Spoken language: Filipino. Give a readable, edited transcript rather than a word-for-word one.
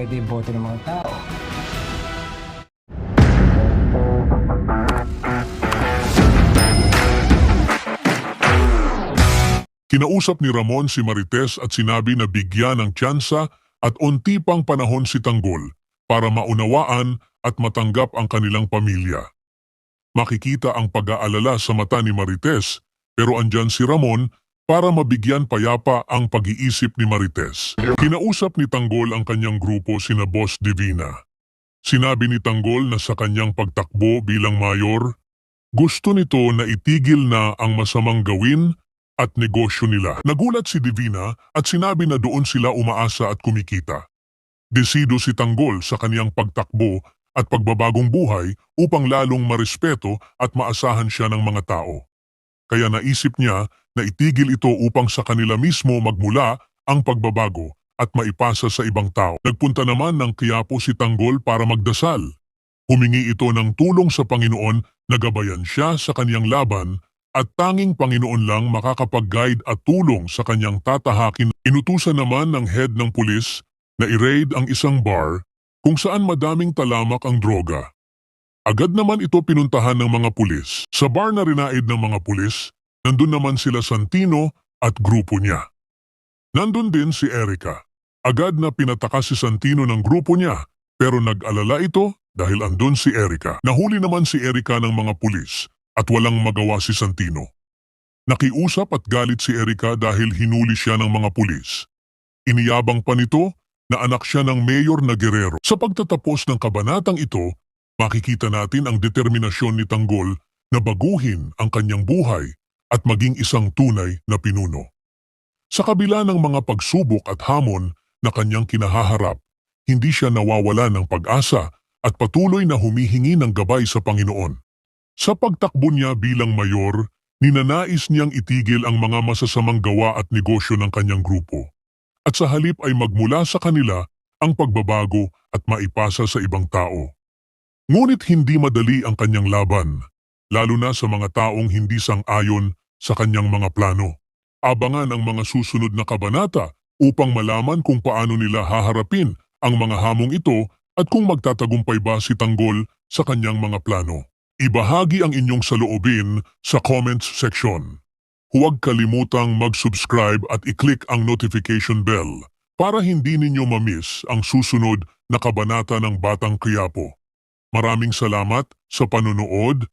pwede iboto ng mga tao. Kinausap ni Ramon si Marites at sinabi na bigyan ng tsansa at unti pang panahon si Tanggol para maunawaan at matanggap ang kanilang pamilya. Makikita ang pag-aalala sa mata ni Marites pero andyan si Ramon para mabigyan payapa ang pag-iisip ni Marites. Kinausap ni Tanggol ang kanyang grupo sina Boss Divina. Sinabi ni Tanggol na sa kanyang pagtakbo bilang mayor, gusto nito na itigil na ang masamang gawin at negosyo nila. Nagulat si Divina at sinabi na doon sila umaasa at kumikita. Desido si Tanggol sa kaniyang pagtakbo at pagbabagong buhay upang lalong marespeto at maasahan siya ng mga tao. Kaya naisip niya na itigil ito upang sa kanila mismo magmula ang pagbabago at maipasa sa ibang tao. Nagpunta naman ng Quiapo si Tanggol para magdasal. Humingi ito ng tulong sa Panginoon na gabayan siya sa kaniyang laban at tanging Panginoon lang makakapag-guide at tulong sa kanyang tatahakin. Inutusan naman ng head ng pulis na i-raid ang isang bar kung saan madaming talamak ang droga. Agad naman ito pinuntahan ng mga pulis. Sa bar na rinaid ng mga pulis, nandun naman sila Santino at grupo niya. Nandun din si Erica. Agad na pinataka si Santino ng grupo niya pero nag-alala ito dahil andun si Erica. Nahuli naman si Erica ng mga pulis at walang magawa si Santino. Nakiusap at galit si Erica dahil hinuli siya ng mga pulis. Iniyabang pa nito na anak siya ng mayor na Guerrero. Sa pagtatapos ng kabanatang ito, makikita natin ang determinasyon ni Tanggol na baguhin ang kanyang buhay at maging isang tunay na pinuno. Sa kabila ng mga pagsubok at hamon na kanyang kinahaharap, hindi siya nawawala ng pag-asa at patuloy na humihingi ng gabay sa Panginoon. Sa pagtakbo niya bilang mayor, ninanais niyang itigil ang mga masasamang gawa at negosyo ng kanyang grupo. At sa halip ay magmula sa kanila ang pagbabago at maipasa sa ibang tao. Ngunit hindi madali ang kanyang laban, lalo na sa mga taong hindi sang-ayon sa kanyang mga plano. Abangan ang mga susunod na kabanata upang malaman kung paano nila haharapin ang mga hamong ito at kung magtatagumpay ba si Tanggol sa kanyang mga plano. Ibahagi ang inyong saloobin sa comments section. Huwag kalimutang mag-subscribe at i-click ang notification bell para hindi ninyo ma-miss ang susunod na kabanata ng Batang Quiapo. Maraming salamat sa panonood.